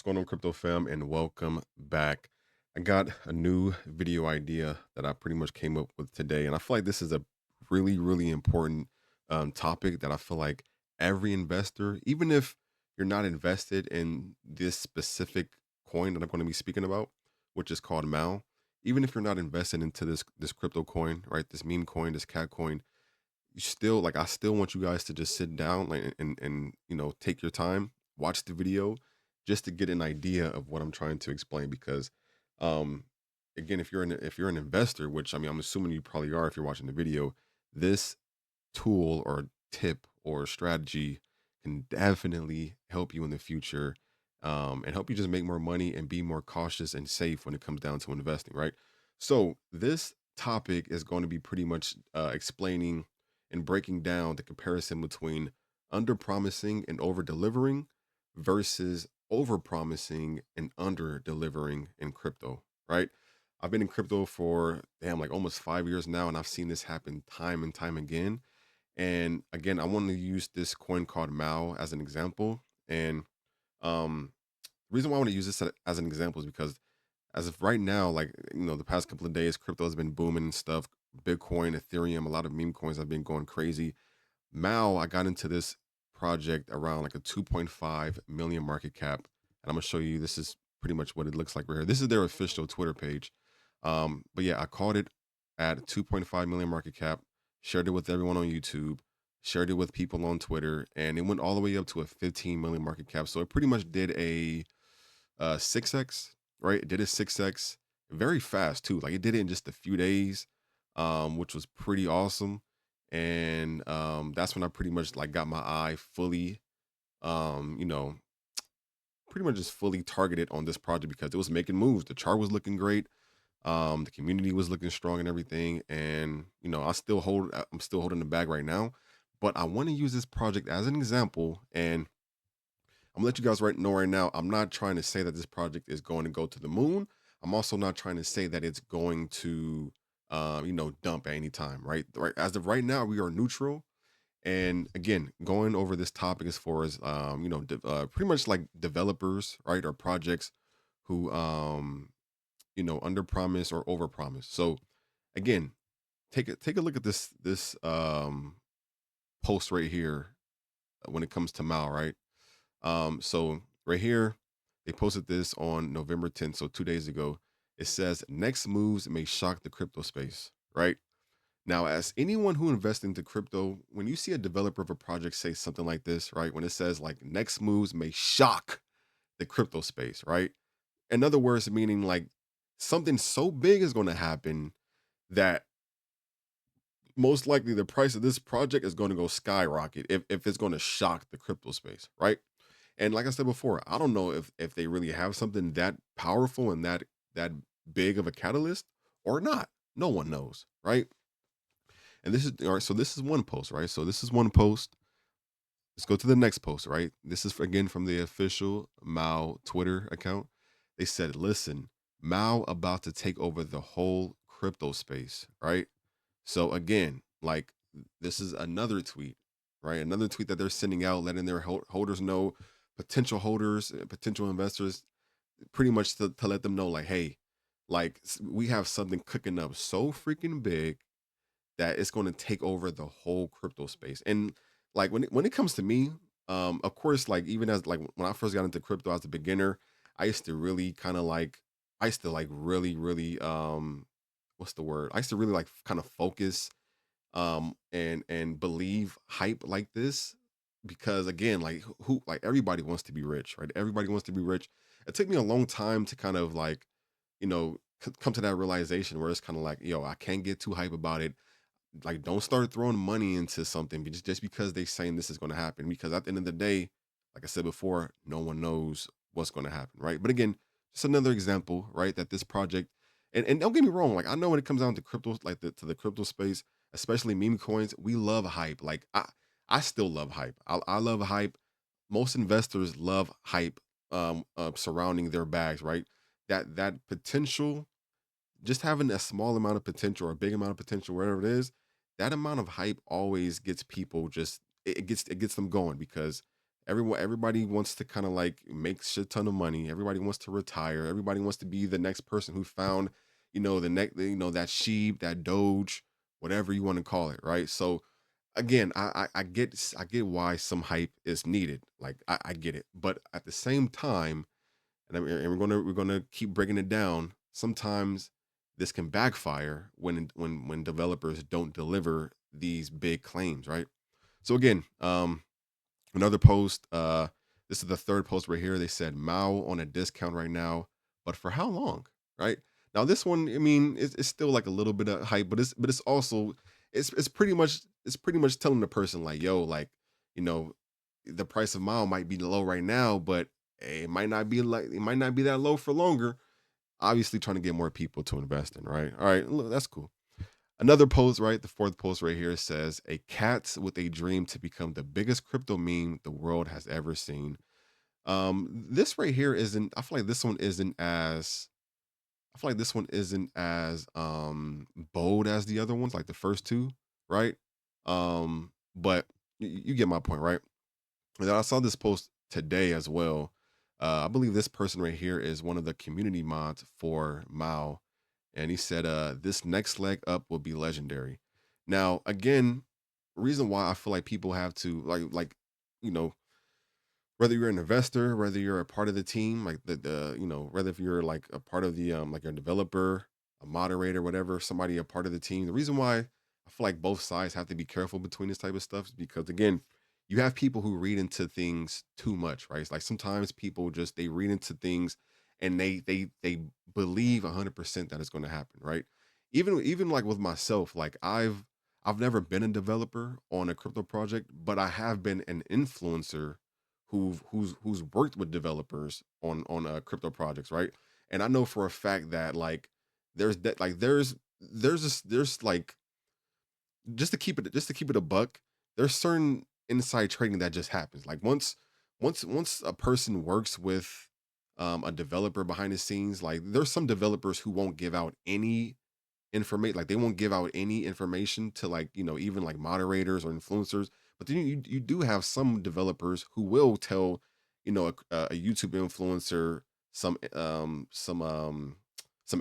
going on, crypto fam, and welcome back. I got a new video idea that I pretty much came up with today, and I feel like this is a really important topic that I feel like every investor, even if you're not invested in this specific coin that I'm going to be speaking about, which is called MAO, even if you're not invested into this crypto coin, right, this meme coin, this cat coin, you still like I still want you guys to just sit down like and take your time, watch the video just to get an idea of what I'm trying to explain because um again, if you're an investor, which I mean I'm assuming you probably are if you're watching the video, this tool or tip or strategy can definitely help you in the future, and help you just make more money and be more cautious and safe when it comes down to investing, right? So this topic is going to be pretty much explaining and breaking down the comparison between under promising and over delivering versus over promising and under delivering in crypto, right? I've been in crypto for damn like almost 5 years now, and I've seen this happen time and time again. And again, I want to use this coin called MAO as an example. And the reason why I want to use this as an example is because as of right now, like the past couple of days, crypto has been booming and stuff. Bitcoin, Ethereum, a lot of meme coins have been going crazy. MAO, I got into this project around like a 2.5 million market cap. And I'm gonna show you this is pretty much what it looks like right here. This is their official Twitter page. But yeah, I caught it at 2.5 million market cap, shared it with everyone on YouTube, shared it with people on Twitter, and it went all the way up to a 15 million market cap. So it pretty much did a 6x, right? It did a 6x very fast too. Like it did it in just a few days, which was pretty awesome. And that's when I pretty much like got my eye fully, um, you know, pretty much just fully targeted on this project because it was making moves. The chart was looking great. The community was looking strong and everything. And I'm still holding the bag right now. But I want to use this project as an example, and I'm gonna let you guys know right now. I'm not trying to say that this project is going to go to the moon. I'm also not trying to say that it's going to, dump at any time. Right. Right. As of right now, we are neutral. And again, going over this topic as far as, pretty much like developers, right, or projects who, under promise or over promise. So again, take a look at this post right here when it comes to Mao, right? So right here, they posted this on November 10th, so 2 days ago. It says next moves may shock the crypto space, right? Now, as anyone who invests into crypto, when you see a developer of a project say something like this, right? When it says like next moves may shock the crypto space, right? In other words, meaning like something so big is going to happen that most likely the price of this project is going to go skyrocket if it's going to shock the crypto space, right? And like I said before, I don't know if they really have something that powerful and that big of a catalyst or not. No one knows, right? And this is all right. So this is one post, right? So this is one post. Let's go to the next post, right? This is again from the official Mao Twitter account. They said, "Listen, Mao about to take over the whole crypto space," right? So again, like this is another tweet, right? Another tweet that they're sending out, letting their holders know, potential holders, potential investors, pretty much to let them know, like, hey, like we have something cooking up so freaking big that it's going to take over the whole crypto space. And like when it comes to me, of course, like even as like when I first got into crypto as a beginner, I used to really kind of like I used to like really what's the word? I used to really like kind of focus and believe hype like this because again, like who like everybody wants to be rich, right? Everybody wants to be rich. It took me a long time to kind of like, come to that realization where it's kind of like, yo, I can't get too hype about it. Like don't start throwing money into something just because they saying this is going to happen, because at the end of the day, like I said before, no one knows what's going to happen, right? But again, just another example, right, that this project, and don't get me wrong, like I know when it comes down to crypto, like to the crypto space, especially meme coins, we love hype. Like I still love hype. I love hype. Most investors love hype, surrounding their bags, right? That potential, just having a small amount of potential or a big amount of potential, wherever it is, that amount of hype always gets people just it gets them going because Everybody wants to kind of like make shit ton of money. Everybody wants to retire. Everybody wants to be the next person who found, the next, that sheep, that doge, whatever you want to call it, right? So again, I get why some hype is needed. Like I get it, but at the same time, and we're gonna keep breaking it down. Sometimes this can backfire when developers don't deliver these big claims, right? So again, another post. This is the third post right here. They said Mao on a discount right now, but for how long? Right now, this one, I mean, it's still like a little bit of hype, but it's also it's pretty much telling the person like, yo, like, you know, the price of Mao might be low right now, but it might not be that low for longer. Obviously, trying to get more people to invest in, right? All right, look, that's cool. Another post, right? The fourth post right here says, "A cat with a dream to become the biggest crypto meme the world has ever seen." This right here isn't. I feel like this one isn't as. I feel like this one isn't as bold as the other ones, like the first two, right? But you get my point, right? And I saw this post today as well. I believe this person right here is one of the community mods for Mao, and he said, "This next leg up will be legendary." Now, again, reason why I feel like people have to you know, whether you're an investor, whether you're a part of the team, like whether if you're like a part of the like a developer, a moderator, whatever, somebody a part of the team. The reason why I feel like both sides have to be careful between this type of stuff is because again, you have people who read into things too much, right? It's like sometimes people just they read into things and they believe 100% that it's going to happen, right? Even like with myself, like I've never been a developer on a crypto project, but I have been an influencer who's worked with developers on crypto projects, right? And I know for a fact that like there's that like there's like just to keep it a buck, there's certain inside trading that just happens. Like once a person works with a developer behind the scenes, like there's some developers who won't give out any information, like they won't give out any information to like even like moderators or influencers, but then you do have some developers who will tell a YouTube influencer some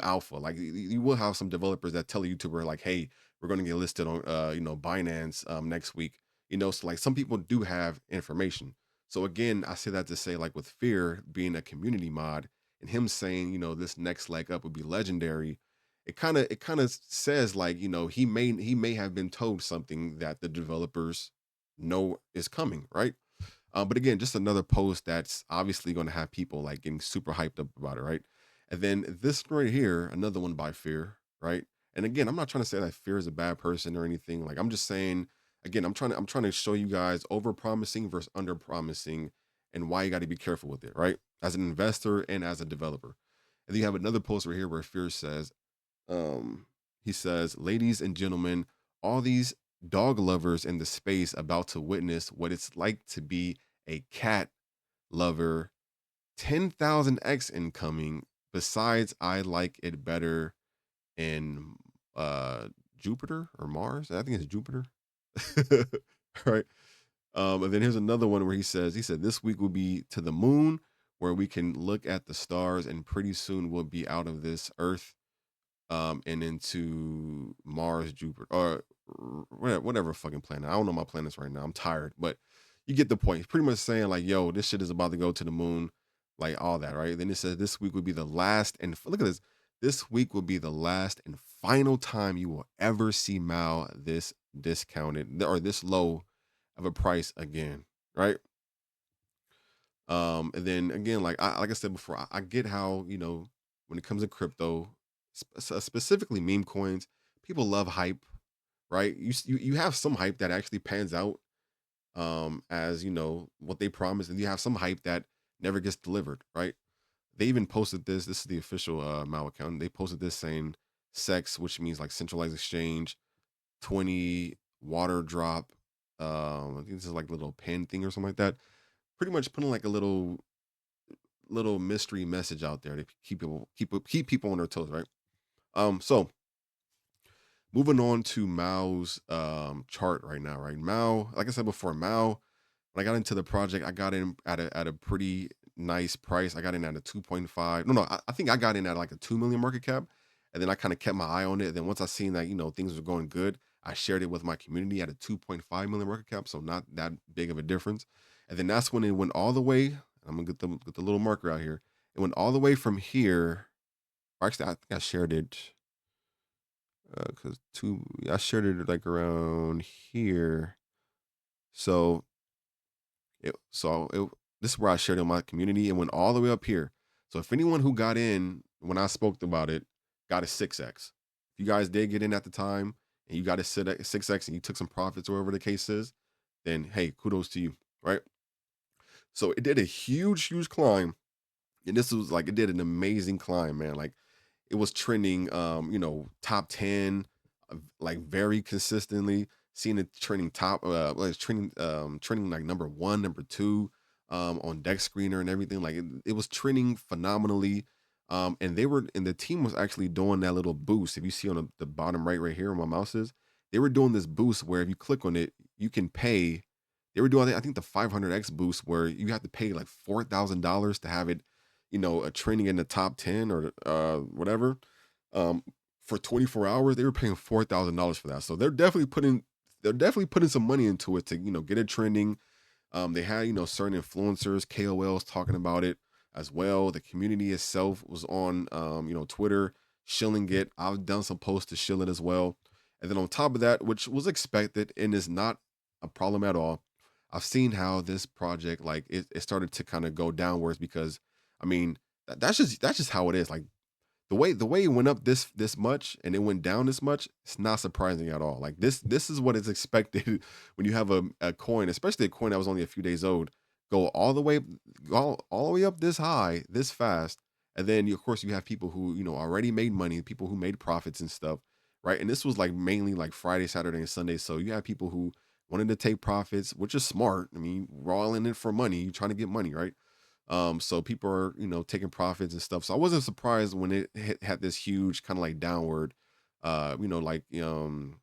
alpha. Like you will have some developers that tell a YouTuber like, hey, we're going to get listed on Binance next week. So like some people do have information. So again, I say that to say, like, with Fear being a community mod and him saying this next leg up would be legendary, it kind of says like he may have been told something that the developers know is coming, right? But again, just another post that's obviously going to have people like getting super hyped up about it, right? And then this right here, another one by Fear, right? And again, I'm not trying to say that Fear is a bad person or anything. Like I'm just saying, again, I'm trying to show you guys over promising versus under promising and why you got to be careful with it, right? As an investor and as a developer. And then you have another post right here where Fear says, um, he says, "Ladies and gentlemen, all these dog lovers in the space about to witness what it's like to be a cat lover. 10,000x incoming. Besides, I like it better in Jupiter or Mars. I think it's Jupiter." Right. And then here's another one where he said, "This week will be to the moon, where we can look at the stars, and pretty soon we'll be out of this Earth and into Mars, Jupiter, or whatever fucking planet. I don't know my planets right now. I'm tired, but you get the point. He's pretty much saying like, yo, this shit is about to go to the moon, like all that, right? Then it says this week would be the last, and look at this. This week will be the last and final time you will ever see Mao this discounted or this low of a price again, right? And then again, like I said before, I get how when it comes to crypto, specifically meme coins, people love hype, right? You have some hype that actually pans out, as what they promise, and you have some hype that never gets delivered, right? They even posted this. This is the official Mao account. They posted this saying sex, which means like centralized exchange, 20 water drop. I think this is like a little pen thing or something like that. Pretty much putting like a little mystery message out there to keep people on their toes, right? So moving on to Mao's chart right now, right? Mao, like I said before, Mao when I got into the project, I got in at a pretty nice price. I got in at a 2.5. No, I think I got in at like a 2 million market cap. And then I kind of kept my eye on it. And then once I seen that, things were going good, I shared it with my community at a 2.5 million market cap. So not that big of a difference. And then that's when it went all the way. I'm gonna get the little marker out here. It went all the way from here. Or actually, I think I shared it because I shared it like around here. So this is where I shared it in my community. It went all the way up here. So if anyone who got in when I spoke about it got a 6x. If you guys did get in at the time and you got a 6x and you took some profits or whatever the case is, then hey, kudos to you, right? So it did a huge, huge climb. And this was like it did an amazing climb, man. Like it was trending top 10 like very consistently, seeing it trending top like it's trending like number 1, number 2 on deck screener and everything. Like it was trending phenomenally. And the team was actually doing that little boost. If you see on the bottom right here where my mouse is, they were doing this boost where if you click on it, you can pay. They were doing, I think, the 500x boost where you have to pay like $4,000 to have it, trending in the top 10 or whatever. Um, for 24 hours, they were paying $4,000 for that. So they're definitely putting some money into it to, get it trending. They had, certain influencers, KOLs talking about it as well. The community itself was on, Twitter shilling it. I've done some posts to shill it as well. And then on top of that, which was expected and is not a problem at all, I've seen how this project, like it started to kind of go downwards because, I mean, that's just how it is. Like the way it went up this much and it went down this much, it's not surprising at all. Like this is what is expected when you have a coin, especially a coin that was only a few days old, go all the way up this high, this fast. And then of course you have people who, already made money, people who made profits and stuff, right? And this was like mainly like Friday, Saturday, and Sunday. So you have people who wanted to take profits, which is smart. I mean, we're all in it for money. You're trying to get money, right? So people are, taking profits and stuff. So I wasn't surprised when it had this huge kind of like downward, like can't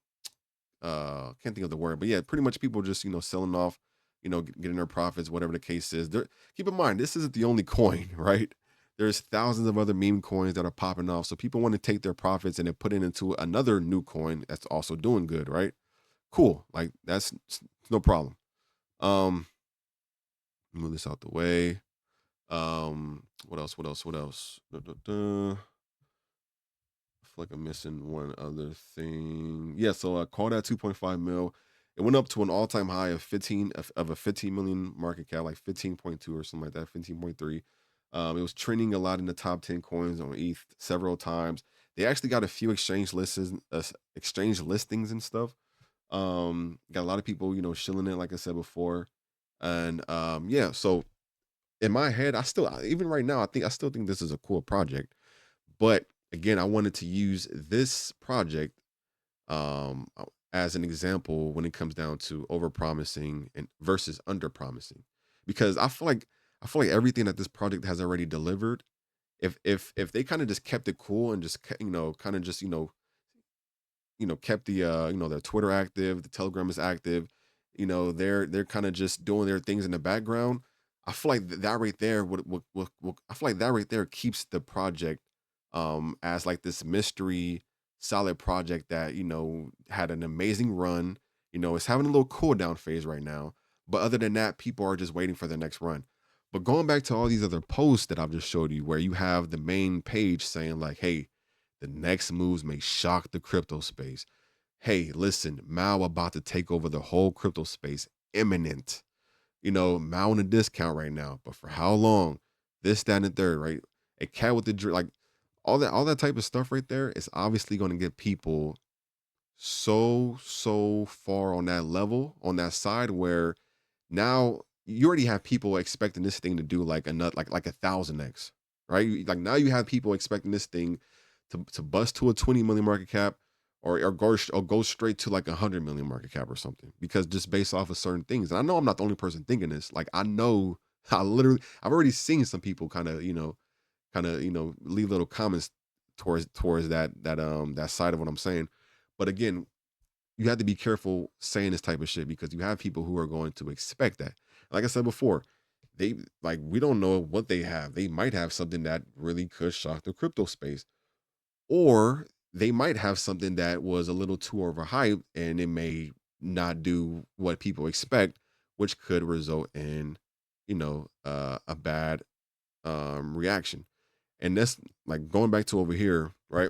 think of the word, but yeah, pretty much people just, selling off, getting their profits, whatever the case is. Keep in mind, this isn't the only coin, right? There's thousands of other meme coins that are popping off. So people want to take their profits and then put it into another new coin that's also doing good, right? Cool. Like that's no problem. Um, Move this out the way. What else? What else? What else? I feel like I'm missing one other thing. Yeah, so I called that 2.5 mil. It went up to an all-time high of 15 of a 15 million market cap, like 15.2 or something like that, 15.3. It was trending a lot in the top 10 coins on ETH several times. They actually got a few exchange listings and stuff. Got a lot of people, shilling it, like I said before. And yeah, so in my head, even right now, I still think this is a cool project. But again, I wanted to use this project as an example when it comes down to overpromising and versus underpromising, because I feel like everything that this project has already delivered. If they kind of just kept it cool and just kind of just kept the their Twitter active, the Telegram is active, they're kind of just doing their things in the background. I feel like that right there I feel like that right there keeps the project as like this mystery solid project that had an amazing run. It's having a little cool down phase right now, but other than that, people are just waiting for the next run. But going back to all these other posts that I've just showed you, where you have the main page saying like, hey, the next moves may shock the crypto space. Hey, listen, Mao about to take over the whole crypto space. Imminent. Mao on a discount right now, but for how long? This, that, and the third, right? A cat with the like all that type of stuff right there is obviously going to get people so far on that level, on that side, where now you already have people expecting this thing to do like another like 1,000x, right? Like now you have people expecting this thing to bust to a 20 million market cap, or go straight to like 100 million market cap or something, because just based off of certain things. And I know I'm not the only person thinking this. Like I know I've already seen some people kind of leave little comments towards that side of what I'm saying. But again, you have to be careful saying this type of shit because you have people who are going to expect that. Like I said before, they like we don't know what they have. They might have something that really could shock the crypto space, or they might have something that was a little too overhyped and it may not do what people expect, which could result in, a bad reaction. And that's like going back to over here, right?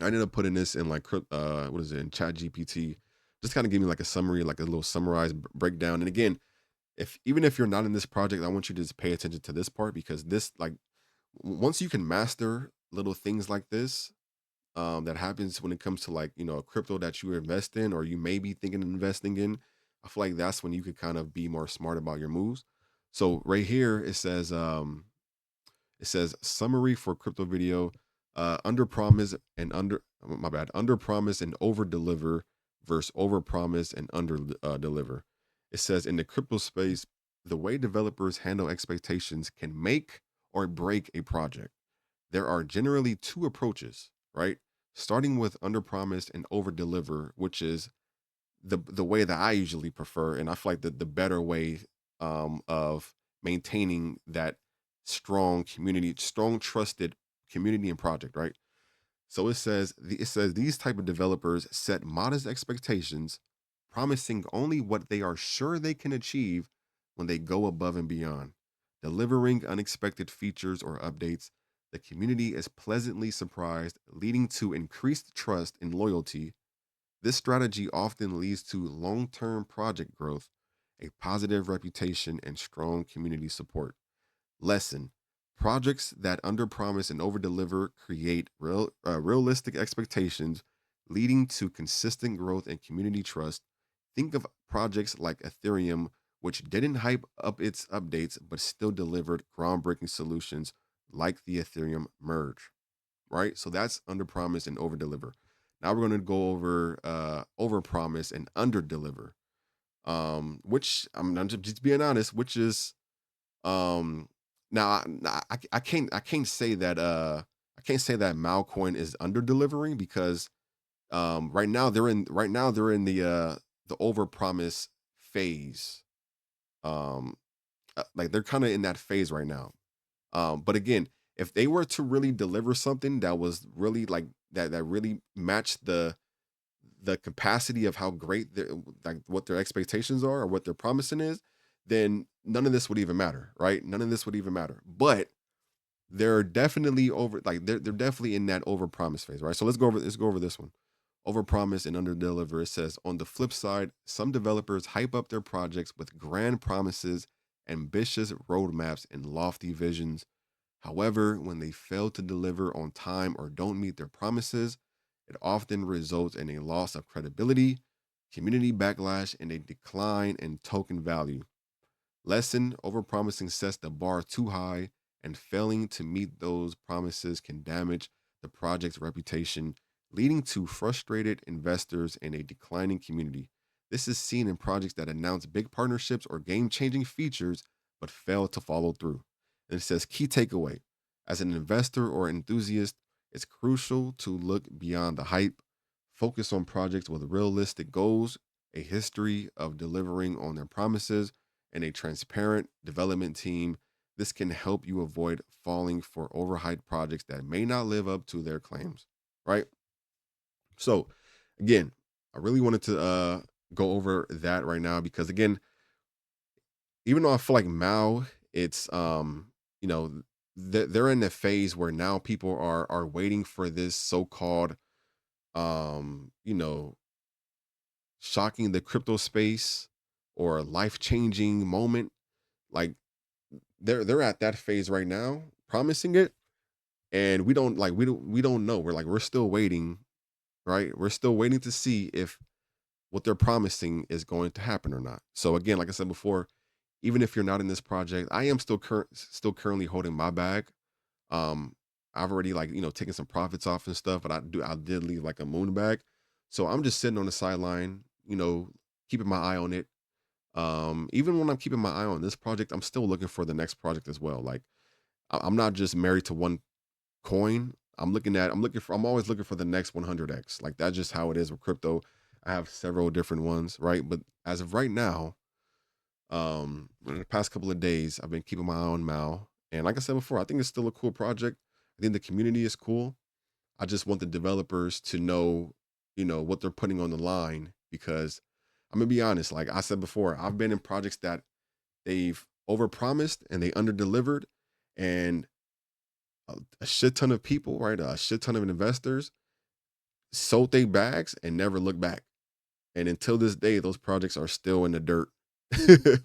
I ended up putting this in like what is it, in Chat GPT, just kind of give me like a summary, like a little summarized breakdown. And again, if even if you're not in this project, I want you to just pay attention to this part, because this like once you can master little things like this, that happens when it comes to like, a crypto that you invest in or you may be thinking of investing in. I feel like that's when you could kind of be more smart about your moves. So right here it says summary for crypto video, under promise and under my bad, under promise and over deliver versus over promise and under deliver. It says in the crypto space, the way developers handle expectations can make or break a project. There are generally two approaches, right? Starting with under promise and over deliver, which is the way that I usually prefer, and I feel like the better way of maintaining that strong community, strong trusted community and project, right? So it says these type of developers set modest expectations, promising only what they are sure they can achieve when they go above and beyond, delivering unexpected features or updates. The community is pleasantly surprised, leading to increased trust and loyalty. This strategy often leads to long-term project growth, a positive reputation, and strong community support. Lesson: projects that underpromise and overdeliver create realistic expectations, leading to consistent growth and community trust. Think of projects like Ethereum, which didn't hype up its updates but still delivered groundbreaking solutions like the Ethereum merge, right? So that's underpromise and overdeliver. Now we're going to go over overpromise and underdeliver, which I'm just being honest, which is now I can't say that Malcoin is under delivering, because right now they're in the overpromise phase. Like they're kind of in that phase right now. But again, if they were to really deliver something that was really like that really matched the capacity of how great their, like what their expectations are or what they're promising is, then none of this would even matter, right? None of this would even matter. But they're definitely they're definitely in that over promise phase, right? So let's go over this one. Over promise and under deliver. It says on the flip side, some developers hype up their projects with grand promises, ambitious roadmaps, and lofty visions. However, when they fail to deliver on time or don't meet their promises, it often results in a loss of credibility, community backlash, and a decline in token value. Lesson: overpromising sets the bar too high, and failing to meet those promises can damage the project's reputation, leading to frustrated investors and a declining community. This is seen in projects that announce big partnerships or game changing features but fail to follow through. And it says, key takeaway: as an investor or enthusiast, it's crucial to look beyond the hype, focus on projects with realistic goals, a history of delivering on their promises, and a transparent development team. This can help you avoid falling for overhyped projects that may not live up to their claims, right? So, again, I really wanted to go over that right now, because again, even though I feel like Mao, it's you know, they're in the phase where now people are waiting for this so-called um, you know, shocking the crypto space or life-changing moment. Like they're at that phase right now, promising it, and we don't know. We're still waiting, right? We're still waiting to see if what they're promising is going to happen or not. So again, like I said before, even if you're not in this project, I am still currently holding my bag. Um, I've already taken some profits off and stuff, but I did leave like a moon bag. So I'm just sitting on the sideline, keeping my eye on it. Even when I'm keeping my eye on this project, I'm still looking for the next project as well. Like I'm not just married to one coin. I'm always looking for the next 100x. Like that's just how it is with crypto. I have several different ones, right? But as of right now, In the past couple of days, I've been keeping my eye on Mal. And like I said before, I think it's still a cool project. I think the community is cool. I just want the developers to know, what they're putting on the line, because I'm gonna be honest, like I said before, I've been in projects that they've overpromised and they underdelivered, and a shit ton of people, right? A shit ton of investors sold their bags and never looked back. And until this day, those projects are still in the dirt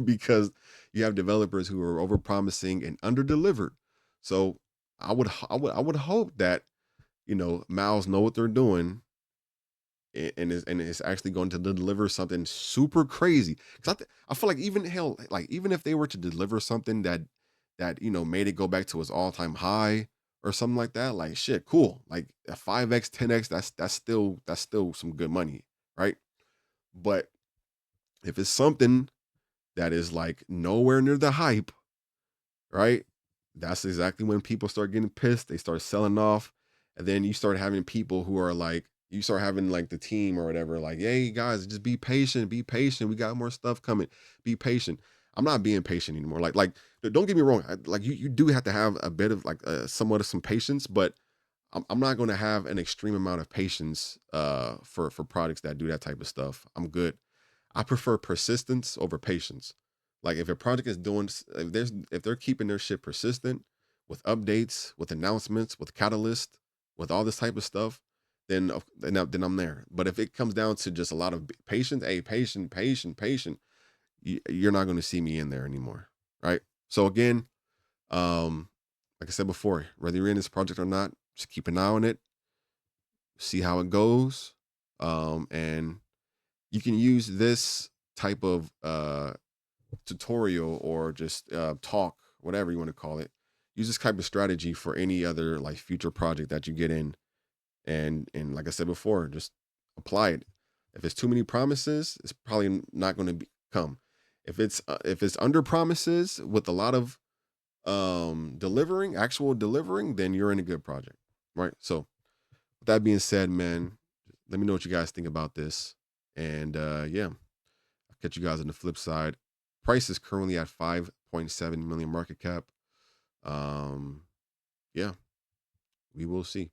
because you have developers who are overpromising and underdelivered. So I would hope that Mals know what they're doing, and is actually going to deliver something super crazy. Because I feel like, even hell, like even if they were to deliver something that made it go back to its all time high or something like that, like shit, cool. Like a 5x, 10x, that's still some good money, right? But if it's something that is like nowhere near the hype, right? That's exactly when people start getting pissed. They start selling off. And then you start having people who are like, you start having like the team or whatever, like, hey guys, just be patient, be patient. We got more stuff coming. Be patient. I'm not being patient anymore. Like, don't get me wrong. Like you do have to have a bit of like somewhat of some patience, but I'm not going to have an extreme amount of patience for products that do that type of stuff. I'm good. I prefer persistence over patience. Like if a project is doing, if they're keeping their shit persistent with updates, with announcements, with catalyst, with all this type of stuff, then I'm there. But if it comes down to just a lot of patience, patient, you're not going to see me in there anymore, right? So again, um, like I said before, whether you're in this project or not, just keep an eye on it, see how it goes, and you can use this type of tutorial or just talk, whatever you want to call it. Use this type of strategy for any other like future project that you get in, and like I said before, just apply it. If it's too many promises, it's probably not going to come. If it's under promises with a lot of actual delivering, then you're in a good project, right? So with that being said, man, let me know what you guys think about this, and yeah, I'll catch you guys on the flip side. Price is currently at 5.7 million market cap. um yeah, we will see.